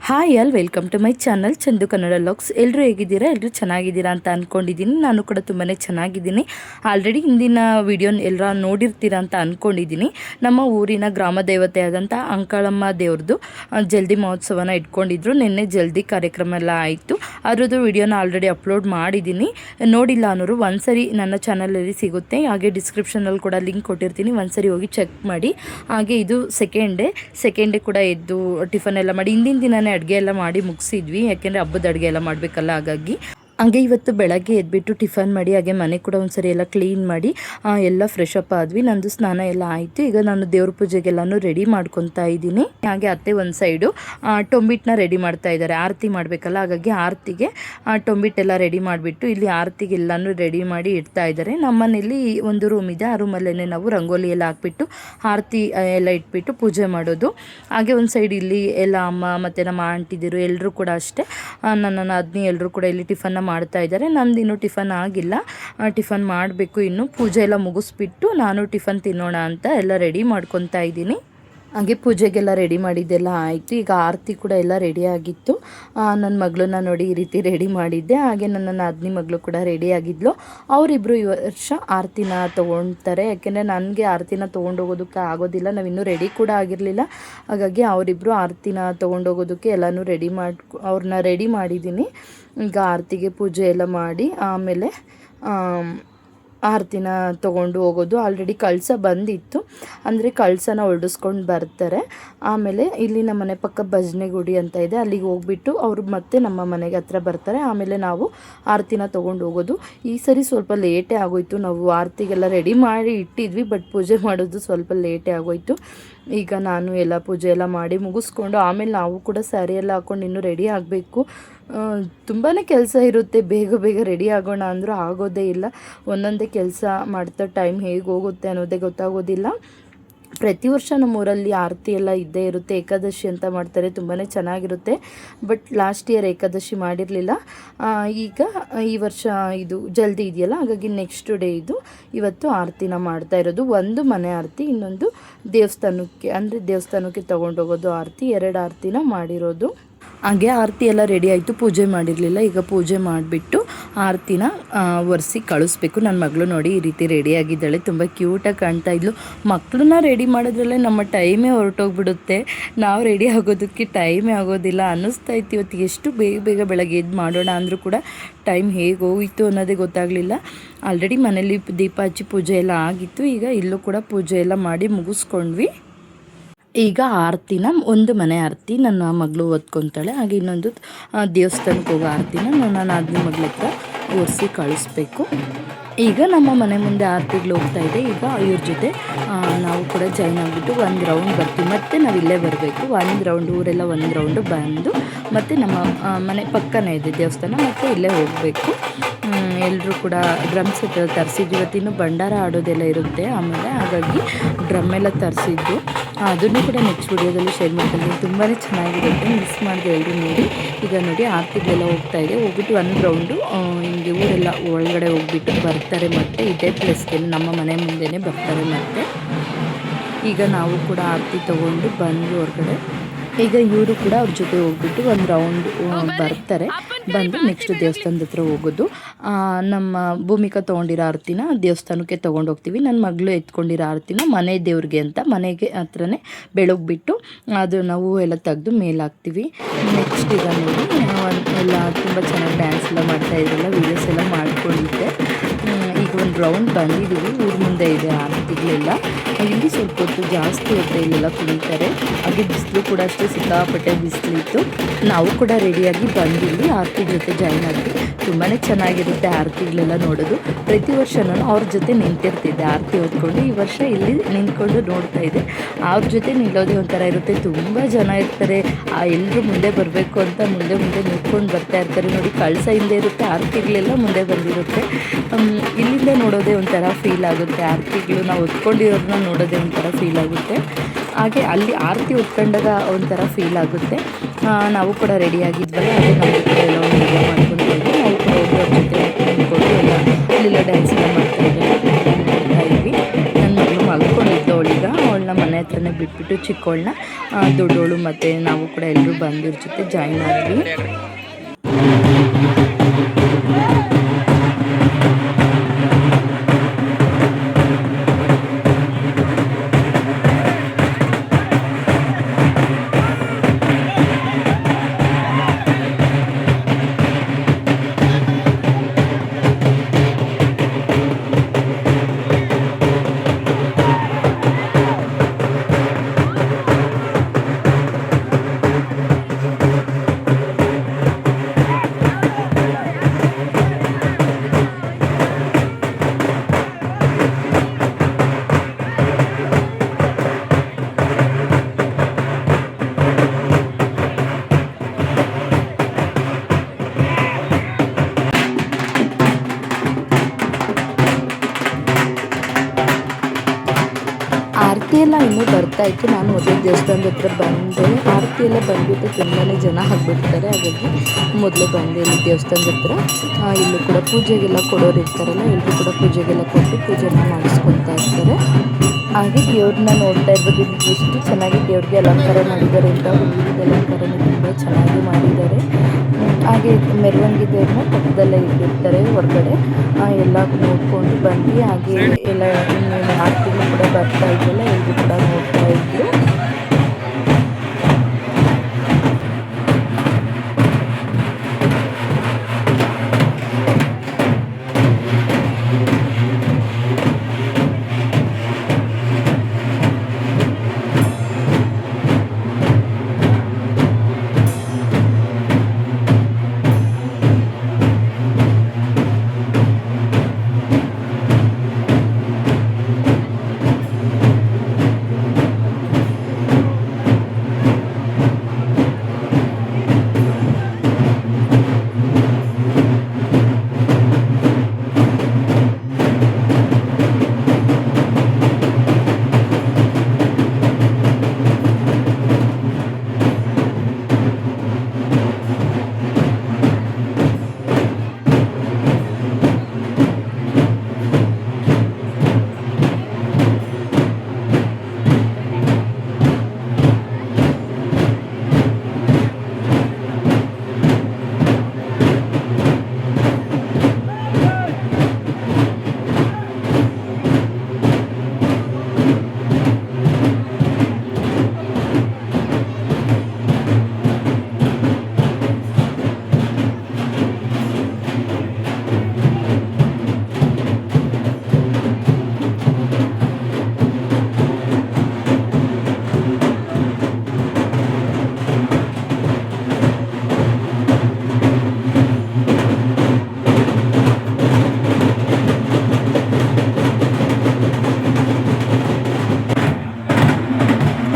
Hi all welcome to my channel Chandu Kannada logs. ಎಲ್ಲರೂ ಹೇಗಿದ್ದೀರಾ? ಎಲ್ಲರೂ ಚೆನ್ನಾಗಿದ್ದೀರಾ ಅಂತ ಅಂದ್ಕೊಂಡಿದ್ದೀನಿ. ನಾನು ಕೂಡ ತುಂಬಾ ಚೆನ್ನಾಗಿದ್ದೀನಿ. ಆಲ್ರೆಡಿ ಹಿಂದಿನ ವಿಡಿಯೋ ಎಲ್ಲ ನೋಡಿರ್ತೀರಾ ಅಂತ ಅಂದ್ಕೊಂಡಿದ್ದೀನಿ. ನಮ್ಮ ಊರಿನ ಗ್ರಾಮ ದೇವತೆ ಆದಂಥ ಅಂಕಾಳಮ್ಮ ದೇವ್ರದ್ದು ಜಲ್ದಿ ಮಹೋತ್ಸವನ ಇಟ್ಕೊಂಡಿದ್ರು. ನಿನ್ನೆ ಜಲ್ದಿ ಕಾರ್ಯಕ್ರಮ ಎಲ್ಲ ಆಯಿತು. ಅದರದ್ದು ವಿಡಿಯೋನ ಆಲ್ರೆಡಿ ಅಪ್ಲೋಡ್ ಮಾಡಿದ್ದೀನಿ. ನೋಡಿಲ್ಲ ಅನ್ನೋರು ಒಂದ್ಸರಿ ನನ್ನ ಚಾನಲಲ್ಲಿ ಸಿಗುತ್ತೆ, ಹಾಗೆ ಡಿಸ್ಕ್ರಿಪ್ಷನಲ್ಲಿ ಕೂಡ ಲಿಂಕ್ ಕೊಟ್ಟಿರ್ತೀನಿ, ಒಂದ್ಸರಿ ಹೋಗಿ ಚೆಕ್ ಮಾಡಿ. ಹಾಗೆ ಇದು ಸೆಕೆಂಡ್ ಡೇ ಕೂಡ ಎದ್ದು ಟಿಫನ್ ಎಲ್ಲ ಮಾಡಿ ಹಿಂದಿನ ದಿನನೇ ಅಡುಗೆ ಎಲ್ಲ ಮಾಡಿ ಮುಗಿಸಿದ್ವಿ. ಯಾಕೆಂದರೆ ಹಬ್ಬದ ಅಡುಗೆ ಎಲ್ಲ ಮಾಡಬೇಕಲ್ಲ, ಹಾಗೆ ಇವತ್ತು ಬೆಳಗ್ಗೆ ಎದ್ಬಿಟ್ಟು ಟಿಫನ್ ಮಾಡಿ ಹಾಗೆ ಮನೆ ಕೂಡ ಒಂದ್ಸರಿ ಎಲ್ಲ ಕ್ಲೀನ್ ಮಾಡಿ ಎಲ್ಲ ಫ್ರೆಶ್ ಅಪ್ ಆದ್ವಿ. ನಂದು ಸ್ನಾನ ಎಲ್ಲ ಆಯಿತು. ಈಗ ನಾನು ದೇವ್ರ ಪೂಜೆಗೆಲ್ಲನೂ ರೆಡಿ ಮಾಡ್ಕೊತಾ ಇದ್ದೀನಿ. ಹಾಗೆ ಅತ್ತೆ ಒಂದು ಸೈಡು ಟೊಂಬಿಟ್ಟನ್ನ ರೆಡಿ ಮಾಡ್ತಾ ಇದ್ದಾರೆ. ಆರತಿ ಮಾಡಬೇಕಲ್ಲ, ಹಾಗಾಗಿ ಆರತಿಗೆ ಟೊಂಬಿಟ್ಟೆಲ್ಲ ರೆಡಿ ಮಾಡಿಬಿಟ್ಟು ಇಲ್ಲಿ ಆರತಿಗೆಲ್ಲನೂ ರೆಡಿ ಮಾಡಿ ಇಡ್ತಾ ಇದ್ದಾರೆ. ನಮ್ಮನೇಲಿ ಒಂದು ರೂಮ್ ಇದೆ, ಆ ರೂಮಲ್ಲೇ ನಾವು ರಂಗೋಲಿ ಎಲ್ಲ ಹಾಕ್ಬಿಟ್ಟು ಆರತಿ ಎಲ್ಲ ಇಟ್ಬಿಟ್ಟು ಪೂಜೆ ಮಾಡೋದು. ಹಾಗೆ ಒಂದು ಸೈಡ್ ಇಲ್ಲಿ ಎಲ್ಲ ಅಮ್ಮ ಮತ್ತು ನಮ್ಮ ಆಂಟಿದಿರು ಎಲ್ಲರೂ ಕೂಡ ಅಷ್ಟೇ, ನನ್ನ ಅದ್ನಿ ಎಲ್ಲರೂ ಕೂಡ ಇಲ್ಲಿ ಟಿಫನ್ನ ಮಾಡ್ತಾ ಇದ್ದಾರೆ. ನಂದು ಇನ್ನೂ ಟಿಫನ್ ಆಗಿಲ್ಲ, ಟಿಫನ್ ಮಾಡಬೇಕು. ಇನ್ನು ಪೂಜೆ ಎಲ್ಲ ಮುಗಿಸ್ಬಿಟ್ಟು ನಾನು ಟಿಫನ್ ತಿನ್ನೋಣ ಅಂತ ಎಲ್ಲ ರೆಡಿ ಮಾಡ್ಕೊತಾ ಇದ್ದೀನಿ. ಹಾಗೆ ಪೂಜೆಗೆಲ್ಲ ರೆಡಿ ಮಾಡಿದ್ದೆಲ್ಲ ಆಯಿತು. ಈಗ ಆರತಿ ಕೂಡ ಎಲ್ಲ ರೆಡಿ ಆಗಿತ್ತು. ನನ್ನ ಮಗಳನ್ನ ನೋಡಿ ಈ ರೀತಿ ರೆಡಿ ಮಾಡಿದ್ದೆ. ಹಾಗೆ ನನ್ನ ನಾದಿನಿ ಮಗಳು ಕೂಡ ರೆಡಿ ಆಗಿದ್ಲು. ಅವರಿಬ್ಬರು ಈ ವರ್ಷ ಆರತಿನ ತೊಗೊಳ್ತಾರೆ. ಯಾಕೆಂದರೆ ನನಗೆ ಆರತಿನ ತೊಗೊಂಡೋಗೋದಕ್ಕೆ ಆಗೋದಿಲ್ಲ, ನಾವಿನ್ನೂ ರೆಡಿ ಕೂಡ ಆಗಿರಲಿಲ್ಲ. ಹಾಗಾಗಿ ಅವರಿಬ್ಬರು ಆರತಿನ ತೊಗೊಂಡೋಗೋದಕ್ಕೆ ಎಲ್ಲನೂ ಅವ್ರನ್ನ ರೆಡಿ ಮಾಡಿದ್ದೀನಿ. ಈಗ ಆರತಿಗೆ ಪೂಜೆ ಎಲ್ಲ ಮಾಡಿ ಆಮೇಲೆ ಆರತಿನ ತೊಗೊಂಡು ಹೋಗೋದು. ಆಲ್ರೆಡಿ ಕಳಸ ಬಂದಿತ್ತು, ಅಂದರೆ ಕಳಸನ ಹೊರಡಿಸ್ಕೊಂಡು ಬರ್ತಾರೆ. ಆಮೇಲೆ ಇಲ್ಲಿ ನಮ್ಮ ಮನೆ ಪಕ್ಕ ಭಜನೆ ಗುಡಿ ಅಂತ ಇದೆ, ಅಲ್ಲಿಗೆ ಹೋಗ್ಬಿಟ್ಟು ಅವರು ಮತ್ತೆ ನಮ್ಮ ಮನೆಗೆ ಹತ್ರ ಬರ್ತಾರೆ. ಆಮೇಲೆ ನಾವು ಆರತಿನ ತೊಗೊಂಡು ಹೋಗೋದು. ಈ ಸರಿ ಸ್ವಲ್ಪ ಲೇಟೇ ಆಗೋಯಿತು. ನಾವು ಆರತಿಗೆಲ್ಲ ರೆಡಿ ಮಾಡಿ ಇಟ್ಟಿದ್ವಿ, ಬಟ್ ಪೂಜೆ ಮಾಡೋದು ಸ್ವಲ್ಪ ಲೇಟೇ ಆಗೋಯಿತು. ಈಗ ನಾನು ಎಲ್ಲ ಪೂಜೆ ಎಲ್ಲ ಮಾಡಿ ಮುಗಿಸ್ಕೊಂಡು ಆಮೇಲೆ ನಾವು ಕೂಡ ಸ್ಯಾರಿ ಎಲ್ಲ ಹಾಕ್ಕೊಂಡು ಇನ್ನೂ ರೆಡಿ ಆಗಬೇಕು. ತುಂಬಾ ಕೆಲಸ ಇರುತ್ತೆ. ಬೇಗ ರೆಡಿ ಆಗೋಣ ಅಂದರೂ ಆಗೋದೇ ಇಲ್ಲ. ಒಂದೊಂದೇ ಕೆಲಸ ಮಾಡ್ತಾ ಟೈಮ್ ಹೇಗೆ ಹೋಗುತ್ತೆ ಅನ್ನೋದೇ ಗೊತ್ತಾಗೋದಿಲ್ಲ. ಪ್ರತಿ ವರ್ಷ ನಮ್ಮೂರಲ್ಲಿ ಆರತಿ ಎಲ್ಲ ಇದ್ದೇ ಇರುತ್ತೆ. ಏಕಾದಶಿ ಅಂತ ಮಾಡ್ತಾರೆ, ತುಂಬಾ ಚೆನ್ನಾಗಿರುತ್ತೆ. ಬಟ್ ಲಾಸ್ಟ್ ಇಯರ್ ಏಕಾದಶಿ ಮಾಡಿರಲಿಲ್ಲ. ಈಗ ಈ ವರ್ಷ ಇದು ಜಲ್ದಿ ಇದೆಯಲ್ಲ, ಹಾಗಾಗಿ ನೆಕ್ಸ್ಟ್ ಡೇ ಇದು ಇವತ್ತು ಆರತಿನ ಮಾಡ್ತಾ ಇರೋದು. ಒಂದು ಮನೆ ಆರತಿ, ಇನ್ನೊಂದು ದೇವಸ್ಥಾನಕ್ಕೆ ತೊಗೊಂಡೋಗೋದು ಆರತಿ. 2 ಆರತಿನ ಮಾಡಿರೋದು. ಹಾಗೆ ಆರತಿ ಎಲ್ಲ ರೆಡಿ ಆಯಿತು, ಪೂಜೆ ಮಾಡಿರಲಿಲ್ಲ. ಈಗ ಪೂಜೆ ಮಾಡಿಬಿಟ್ಟು ಆರತಿನ ಒರೆಸಿ ಕಳಿಸ್ಬೇಕು. ನನ್ನ ಮಗಳು ನೋಡಿ ಈ ರೀತಿ ರೆಡಿಯಾಗಿದ್ದಾಳೆ, ತುಂಬ ಕ್ಯೂಟಾಗಿ ಕಾಣ್ತಾ ಇದ್ಲು. ಮಕ್ಕಳನ್ನ ರೆಡಿ ಮಾಡೋದ್ರಲ್ಲೇ ನಮ್ಮ ಟೈಮೇ ಹೊರಟೋಗ್ಬಿಡುತ್ತೆ. ನಾವು ರೆಡಿ ಆಗೋದಕ್ಕೆ ಟೈಮೇ ಆಗೋದಿಲ್ಲ ಅನ್ನಿಸ್ತಾ ಇತ್ತು. ಇವತ್ತು ಎಷ್ಟು ಬೇಗ ಬೆಳಗ್ಗೆ ಎದ್ದು ಮಾಡೋಣ ಅಂದರೂ ಕೂಡ ಟೈಮ್ ಹೇಗೆ ಹೋಯಿತು ಅನ್ನೋದೇ ಗೊತ್ತಾಗಲಿಲ್ಲ. ಆಲ್ರೆಡಿ ಮನೇಲಿ ದೀಪ ಹಚ್ಚಿ ಪೂಜೆ ಎಲ್ಲ ಆಗಿತ್ತು. ಈಗ ಇಲ್ಲೂ ಕೂಡ ಪೂಜೆ ಎಲ್ಲ ಮಾಡಿ ಮುಗಿಸ್ಕೊಂಡ್ವಿ. ಈಗ ಆರತಿನ ಒಂದು ಮನೆ ಆರತಿ ನನ್ನ ಮಗಳು ಓದ್ಕೊತಾಳೆ, ಹಾಗೆ ಇನ್ನೊಂದು ದೇವಸ್ಥಾನಕ್ಕೆ ಹೋಗೋ ಆರತಿನ ನನ್ನ ಆದ್ನಿ ಮಗಳ ಹತ್ರ ಒರೆಸಿ ಕಳಿಸ್ಬೇಕು. ಈಗ ನಮ್ಮ ಮನೆ ಮುಂದೆ ಆರತಿಗಳು ಹೋಗ್ತಾ ಇದೆ. ಈಗ ಇವ್ರ ಜೊತೆ ನಾವು ಕೂಡ ಜಾಯ್ನ್ ಆಗಿಬಿಟ್ಟು ಒಂದು ರೌಂಡ್ ಬರ್ತೀವಿ. ಮತ್ತು ನಾವು ಇಲ್ಲೇ ಬರಬೇಕು. ಊರೆಲ್ಲ ಒಂದು ರೌಂಡು ಬಂದು ಮತ್ತು ನಮ್ಮ ಮನೆ ಪಕ್ಕನೇ ಇದೆ ದೇವಸ್ಥಾನ, ಮತ್ತು ಇಲ್ಲೇ ಹೋಗಬೇಕು. ಎಲ್ಲರೂ ಕೂಡ ಡ್ರಮ್ಸ್ ತರಿಸಿದ್ದು. ಇವತ್ತಿನ್ನು ಭಂಡಾರ ಆಡೋದೆಲ್ಲ ಇರುತ್ತೆ ಆಮೇಲೆ, ಹಾಗಾಗಿ ಡ್ರಮ್ ಎಲ್ಲ ತರಿಸಿದ್ದು. ಅದನ್ನು ಕೂಡ ನೆಕ್ಸ್ಟ್ ವಿಡಿಯೋದಲ್ಲಿ ಶೇರ್ ಮಾಡ್ತೀನಿ. ತುಂಬಾ ಚೆನ್ನಾಗಿರುತ್ತೆ, ಮಿಸ್ ಮಾಡಿದೆ ಎಲ್ಲರೂ ನೋಡಿ. ಈಗ ನೋಡಿ ಆರತಿಗೆಲ್ಲ ಹೋಗ್ತಾ ಇದೆ. ಹೋಗ್ಬಿಟ್ಟು ಒಂದು ರೌಂಡು ಹಿಂಗೆ ಊರೆಲ್ಲ ಒಳಗಡೆ ಹೋಗ್ಬಿಟ್ಟು ಬರ್ತಾರೆ. ಮತ್ತು ಇದೇ ಪ್ಲೇಸ್ಗೆ ನಮ್ಮ ಮನೆ ಮುಂದೆನೇ ಬರ್ತಾರೆ. ಮತ್ತು ಈಗ ನಾವು ಕೂಡ ಆರತಿ ತೊಗೊಂಡು ಬಂದು ಹೊರಗಡೆ. ಈಗ ಇವರು ಕೂಡ ಅವ್ರ ಜೊತೆ ಹೋಗ್ಬಿಟ್ಟು ಒಂದು ರೌಂಡ್ ಬರ್ತಾರೆ. ಬಂದು ನೆಕ್ಸ್ಟ್ ದೇವಸ್ಥಾನದ ಹತ್ರ ಹೋಗೋದು. ನಮ್ಮ ಭೂಮಿಕಾ ತೊಗೊಂಡಿರೋ ಆರತಿನ ದೇವಸ್ಥಾನಕ್ಕೆ ತೊಗೊಂಡೋಗ್ತೀವಿ. ನನ್ನ ಮಗಳು ಎತ್ಕೊಂಡಿರೋ ಆರತಿನ ಮನೆ ದೇವ್ರಿಗೆ ಅಂತ ಮನೆಗೆ ಹತ್ರನೇ ಬೆಳಗ್ಬಿಟ್ಟು ಅದನ್ನು ಹೂವು ಎಲ್ಲ ತೆಗೆದು ಮೇಲೆ ಹಾಕ್ತೀವಿ. ನೆಕ್ಸ್ಟ್ ಈಗ ನೋಡಿ ಎಲ್ಲ ತುಂಬ ಚೆನ್ನಾಗಿ ಡ್ಯಾನ್ಸ್ ಎಲ್ಲ ಮಾಡ್ತಾಯಿದ್ರಲ್ಲ, ವೀಡಿಯೋಸ್ ಎಲ್ಲ ಮಾಡ್ಕೊಂಡಿದ್ದೆ. ಈಗ ಒಂದು ರೌಂಡ್ ಬಂದಿದ್ದೀವಿ. ಊರ ಮುಂದೆ ಇದೆ ಆರತಿಗಳೆಲ್ಲ. ಇಲ್ಲಿ ಸ್ವಲ್ಪ ಹೊತ್ತು ಜಾಸ್ತಿ ಹೊತ್ತು ಇಲ್ಲೆಲ್ಲ ಕುಣಿತಾರೆ. ಹಾಗೆ ಬಿಸಿಲು ಕೂಡ ಅಷ್ಟೇ, ಸಿಕ್ಕಾಪಟ್ಟೆ ಬಿಸಿಲಿತ್ತು. ನಾವು ಕೂಡ ರೆಡಿಯಾಗಿ ಬಂದಿಲ್ಲಿ ಆರತಿ ಜೊತೆ ಜಾಯ್ನ್ ಆಗಿ. ತುಂಬಾ ಚೆನ್ನಾಗಿರುತ್ತೆ ಆರತಿಗಳೆಲ್ಲ ನೋಡೋದು. ಪ್ರತಿ ವರ್ಷ ನಾನು ಅವ್ರ ಜೊತೆ ನಿಂತಿರ್ತಿದ್ದೆ ಆರತಿ ಹೊತ್ಕೊಂಡು. ಈ ವರ್ಷ ಇಲ್ಲಿ ನಿಂತ್ಕೊಂಡು ನೋಡ್ತಾ ಇದ್ದೆ. ಅವ್ರ ಜೊತೆ ನಿಲ್ಲೋದೇ ಒಂಥರ ಇರುತ್ತೆ. ತುಂಬ ಜನ ಇರ್ತಾರೆ, ಎಲ್ಲರೂ ಮುಂದೆ ಬರಬೇಕು ಅಂತ ಮುಂದೆ ನಿಂತ್ಕೊಂಡು ಬರ್ತಾ ಇರ್ತಾರೆ. ನೋಡಿ ಕಳಸ ಹಿಂದೆ ಇರುತ್ತೆ, ಆರತಿಗಳೆಲ್ಲ ಮುಂದೆ ಬಂದಿರುತ್ತೆ. ಇಲ್ಲಿಂದ ನೋಡೋದೇ ಒಂಥರ ಫೀಲ್ ಆಗುತ್ತೆ. ಆರತಿಗಳು ನಾವು ಹೊತ್ಕೊಂಡಿರೋದನ್ನ ನೋಡೋದೇ ಒಂಥರ ಫೀಲ್ ಆಗುತ್ತೆ. ಹಾಗೆ ಅಲ್ಲಿ ಆರತಿ ಹೊತ್ಕೊಂಡಾಗ ಒಂಥರ ಫೀಲ್ ಆಗುತ್ತೆ. ನಾವು ಕೂಡ ರೆಡಿಯಾಗಿದ್ವಲ್ಲ, ಅದೇ ನಾವು ಕೂಡ ಎಲ್ಲ ಒಂದು ವಿಡಿಯೋ ಮಾಡ್ಕೊತಾ ಇದ್ವಿ. ನಾವು ಕೂಡ ಹೋಗಿ ಅವ್ರ ಜೊತೆ ನಿಂತ್ಕೊಂಡು ಎಲ್ಲ ಅಲ್ಲೆಲ್ಲ ಡ್ಯಾನ್ಸ್ ಎಲ್ಲ ಮಾಡ್ತಾ ಇದ್ವಿ. ನನ್ನ ಮಗಳು ಮಲ್ಕೊಂಡಿದ್ದು ಅವಳೀಗ ಅವಳನ್ನ ಮನೆ ಹತ್ರನೇ ಬಿಟ್ಬಿಟ್ಟು ಚಿಕ್ಕವಳನ್ನ ದೊಡ್ಡವಳು ಮತ್ತು ನಾವು ಕೂಡ ಎಲ್ಲರೂ ಬಂದಿರ ಜೊತೆ ಜಾಯಿನ್ ಆದ್ವಿ. ಆರತಿ ಎಲ್ಲ ಇನ್ನೂ ಬರ್ತಾಯಿತ್ತು. ನಾನು ಮೊದಲು ದೇವಸ್ಥಾನದ ಹತ್ರ ಬಂದೆ. ಆರತಿ ಎಲ್ಲ ಬಂದುಬಿಟ್ಟು ತುಂಬಾ ಜನ ಆಗಿಬಿಡ್ತಾರೆ. ಹಾಗಾಗಿ ಮೊದಲೇ ಬಂದೆ ಇಲ್ಲಿ ದೇವಸ್ಥಾನದ ಹತ್ರ. ಇಲ್ಲೂ ಕೂಡ ಪೂಜೆಗೆಲ್ಲ ಕೊಡೋರು ಇರ್ತಾರಲ್ಲ, ಎಲ್ಲರೂ ಕೂಡ ಪೂಜೆಗೆಲ್ಲ ಕೊಟ್ಟು ಪೂಜೆನ ಮಾಡಿಸ್ಕೊತಾ ಇರ್ತಾರೆ. ಹಾಗೆ ದೇವ್ರನ್ನ ನೋಡ್ತಾ ಇರ್ಬೋದು. ಎಷ್ಟು ಚೆನ್ನಾಗಿ ದೇವ್ರಿಗೆ ಅಲಂಕಾರ ಮಾಡಿದ್ದಾರೆ ಅಂತ. ಹೂವಿನ ಅಲಂಕಾರನ ತುಂಬ ಚೆನ್ನಾಗಿ ಮಾಡಿದ್ದಾರೆ. ಹಾಗೆ ಮೆರವಣಿಗೆ ದೇವ್ರನ್ನ ಪಕ್ಕದಲ್ಲೇ ಇಟ್ಟಿರ್ತಾರೆ ಹೊರಗಡೆ. ಎಲ್ಲ ನೋಡ್ಕೊಂಡು ಬಂದು ಹಾಗೆ ಎಲ್ಲ ಇನ್ನೇನು ಆರತಿಗಳು ಕೂಡ ಬರ್ತಾ ಇದೆಯಲ್ಲ, ಎಲ್ಲರೂ ಕೂಡ ನೋಡ್ತಾ ಇದ್ರು.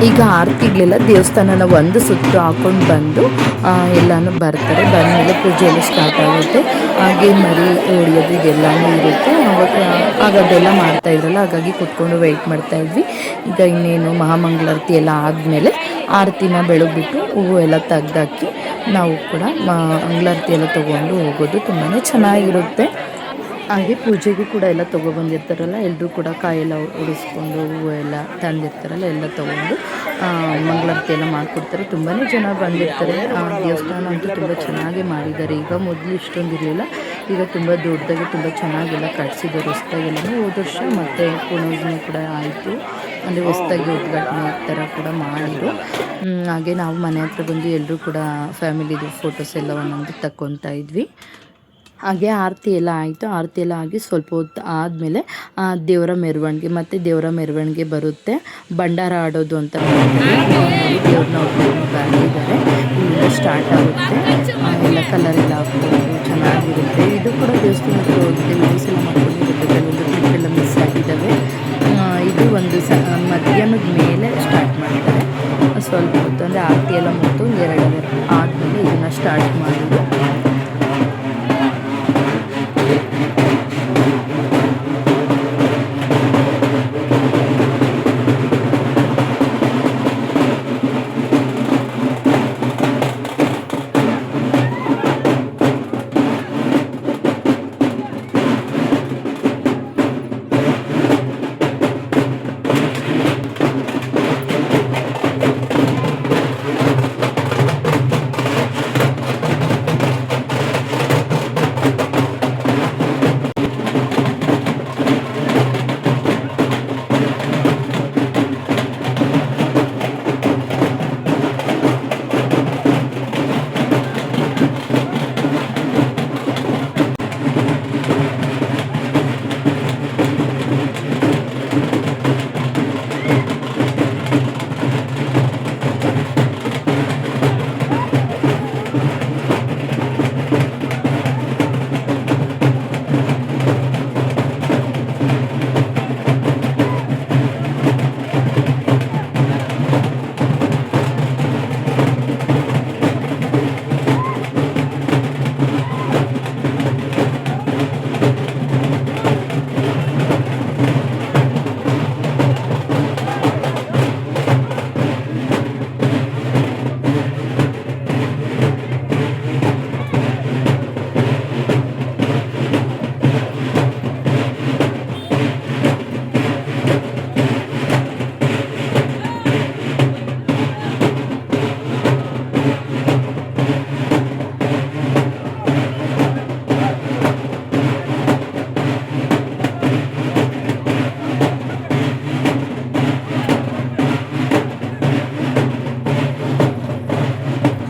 ಈಗ ಆರತಿಗಳೆಲ್ಲ ದೇವಸ್ಥಾನನ ಒಂದು ಸುತ್ತು ಹಾಕೊಂಡು ಬಂದು ಎಲ್ಲನೂ ಬರ್ತಾರೆ. ಬಂದಮೇಲೆ ಪೂಜೆ ಎಲ್ಲ ಸ್ಟಾರ್ಟ್ ಆಗುತ್ತೆ. ಹಾಗೆ ಮರಿ ಹೊಡಿಯೋದು ಇದೆಲ್ಲನೂ ಇರುತ್ತೆ. ಆಗ ಅದೆಲ್ಲ ಮಾಡ್ತಾ ಇದ್ರಲ್ಲ, ಹಾಗಾಗಿ ಕೂತ್ಕೊಂಡು ವೆಯ್ಟ್ ಮಾಡ್ತಾ ಇದ್ವಿ. ಈಗ ಇನ್ನೇನು ಮಹಾಮಂಗಳಾರತಿ ಎಲ್ಲ ಆದಮೇಲೆ ಆರತಿನ ಬೆಳಗ್ಬಿಟ್ಟು ಹೂವು ಎಲ್ಲ ತೆಗ್ದಾಕಿ ನಾವು ಕೂಡ ಮಂಗಳಾರತಿ ಎಲ್ಲ ತೊಗೊಂಡು ಹೋಗೋದು ತುಂಬಾ ಚೆನ್ನಾಗಿರುತ್ತೆ. ಹಾಗೆ ಪೂಜೆಗೂ ಕೂಡ ಎಲ್ಲ ತೊಗೊಬಂದಿರ್ತಾರಲ್ಲ, ಎಲ್ಲರೂ ಕೂಡ ಕಾಯೆಲ್ಲ ಉಡಿಸ್ಕೊಂಡು ಹೂವು ಎಲ್ಲ ತಂದಿರ್ತಾರಲ್ಲ, ಎಲ್ಲ ತೊಗೊಂಡು ಮಂಗಳಾರತಿ ಎಲ್ಲ ಮಾಡಿಕೊಡ್ತಾರೆ. ತುಂಬಾ ಜನ ಬಂದಿರ್ತಾರೆ. ದೇವಸ್ಥಾನ ಅಂತೂ ತುಂಬ ಚೆನ್ನಾಗಿ ಮಾಡಿದ್ದಾರೆ. ಈಗ ಮೊದಲು ಇಷ್ಟೊಂದು ಇರಲಿಲ್ಲ, ಈಗ ತುಂಬ ದೊಡ್ಡದಾಗಿ ತುಂಬ ಚೆನ್ನಾಗೆಲ್ಲ ಕಟ್ಸಿದ್ದಾರೆ. ಹೊಸ್ದಾಗೆಲ್ಲ ಹೋದ ವರ್ಷ ಮತ್ತು ಪುನರ್ಜನೆ ಕೂಡ ಆಯಿತು. ಅಂದರೆ ಹೊಸ್ದಾಗಿ ಉದ್ಘಾಟನೆ ಥರ ಕೂಡ ಮಾಡಿದ್ರು. ಹಾಗೆ ನಾವು ಮನೆ ಹತ್ರ ಬಂದು ಎಲ್ಲರೂ ಕೂಡ ಫ್ಯಾಮಿಲಿದು ಫೋಟೋಸ್ ಎಲ್ಲ ಒಂದೊಂದು ತಗೊತಾ ಇದ್ವಿ. ಹಾಗೆ ಆರತಿ ಎಲ್ಲ ಆಯಿತು. ಆರತಿ ಎಲ್ಲ ಆಗಿ ಸ್ವಲ್ಪ ಹೊತ್ತು ಆದಮೇಲೆ ದೇವರ ಮೆರವಣಿಗೆ ಮತ್ತು ದೇವರ ಮೆರವಣಿಗೆ ಬರುತ್ತೆ. ಭಂಡಾರ ಆಡೋದು ಅಂತ ದೇವ್ರನ್ನ ಅವ್ರನ್ನ ಬಂದಿದ್ದಾರೆ. ಇಲ್ಲಿಂದ ಸ್ಟಾರ್ಟ್ ಆಗುತ್ತೆ. ಎಲ್ಲ ಕಲರ್ ಎಲ್ಲ ಹಾಕ್ಬೋದು, ಚೆನ್ನಾಗಿರುತ್ತೆ. ಇದು ಕೂಡ ದೇವಸ್ಥಾನಕ್ಕೆ ಹೋಗಿದೆ. ವೀಡಿಯೋಸ್ ಎಲ್ಲ ಮಾಡ್ಕೊಂಡಿರುತ್ತೆ. ಒಂದು ಕ್ಲಿಪ್ಪೆಲ್ಲ ಮಿಸ್ ಆಗಿದ್ದಾವೆ. ಇದು ಒಂದು ಮಧ್ಯಾಹ್ನದ ಮೇಲೆ ಸ್ಟಾರ್ಟ್ ಮಾಡ್ತಾರೆ. ಸ್ವಲ್ಪ ಹೊತ್ತು ಅಂದರೆ ಆರತಿ ಎಲ್ಲ ಮುಗಿದು 2 ಆದಮೇಲೆ ಇದನ್ನು ಸ್ಟಾರ್ಟ್ ಮಾಡೋದು.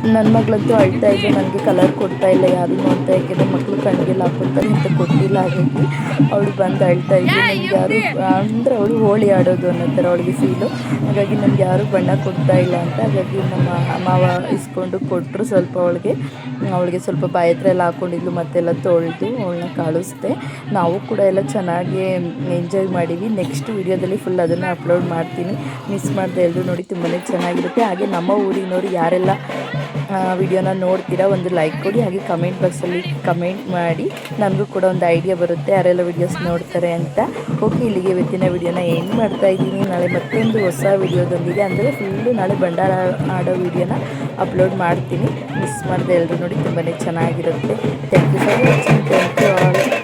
ನನ್ನ ಮಗಳಂತೂ ಅಳ್ತಾ ಇದ್ದು ನನಗೆ ಕಲರ್ ಕೊಡ್ತಾ ಇಲ್ಲ ಯಾರು ನೋಡ್ತಾ, ಯಾಕೆಂದರೆ ಮಕ್ಕಳು ಕಣ್ಗೆಲ್ಲ ಹಾಕ್ಕೊಡ್ತಾರೆ ಅಂತ ಕೊಟ್ಟಿಲ್ಲ. ಹಾಗಾಗಿ ಅವಳು ಬಂದು ಅಳ್ತಾ ಇದ್ದು ನನಗೆ ಯಾರು ಅಂದರೆ ಅವಳು ಹೋಳಿ ಆಡೋದು ಅನ್ನೋ ಥರ ಅವಳಿಗೆ ಫೀಲು. ಹಾಗಾಗಿ ನನಗೆ ಯಾರು ಬಣ್ಣ ಕೊಡ್ತಾ ಇಲ್ಲ ಅಂತ, ಹಾಗಾಗಿ ನಮ್ಮ ಮಾವ ಇಸ್ಕೊಂಡು ಕೊಟ್ಟರು. ಸ್ವಲ್ಪ ಅವಳಿಗೆ ಸ್ವಲ್ಪ ಬಾಯಿ ಹತ್ರ ಎಲ್ಲ ಹಾಕ್ಕೊಂಡಿದ್ಲು, ಮತ್ತೆಲ್ಲ ತೊಳೆದು ಅವಳನ್ನ ಕಳಿಸ್ದೆ. ನಾವು ಕೂಡ ಎಲ್ಲ ಚೆನ್ನಾಗಿ ಎಂಜಾಯ್ ಮಾಡೀವಿ. ನೆಕ್ಸ್ಟ್ ವೀಡಿಯೋದಲ್ಲಿ ಫುಲ್ ಅದನ್ನು ಅಪ್ಲೋಡ್ ಮಾಡ್ತೀನಿ, ಮಿಸ್ ಮಾಡಿದೆ ಎಲ್ಲರೂ ನೋಡಿ, ತುಂಬಾ ಚೆನ್ನಾಗಿರುತ್ತೆ. ಹಾಗೆ ನಮ್ಮ ಊರಿನವರು ಯಾರೆಲ್ಲ ವಿಡಿಯೋನ ನೋಡ್ತೀರಾ ಒಂದು ಲೈಕ್ ಕೊಡಿ, ಹಾಗೆ ಕಮೆಂಟ್ ಬಾಕ್ಸಲ್ಲಿ ಕಮೆಂಟ್ ಮಾಡಿ, ನನಗೂ ಕೂಡ ಒಂದು ಐಡಿಯಾ ಬರುತ್ತೆ ಯಾರೆಲ್ಲ ವಿಡಿಯೋಸ್ ನೋಡ್ತಾರೆ ಅಂತ. ಓಕೆ, ಇಲ್ಲಿಗೆ ಇವತ್ತಿನ ವಿಡಿಯೋನ ಏನು ಮಾಡ್ತಾ ಇದ್ದೀನಿ. ನಾಳೆ ಮತ್ತೊಂದು ಹೊಸ ವಿಡಿಯೋದೊಂದಿಗೆ, ಅಂದರೆ ಫುಲ್ಲು ನಾಳೆ ಬಂಡಾರ ಆಡೋ ವಿಡಿಯೋನ ಅಪ್ಲೋಡ್ ಮಾಡ್ತೀನಿ. ಮಿಸ್ ಮಾಡಿದೆ ಎಲ್ಲರೂ ನೋಡಿ, ತುಂಬಾ ಚೆನ್ನಾಗಿರುತ್ತೆ. Thank you for watching. Thank you all.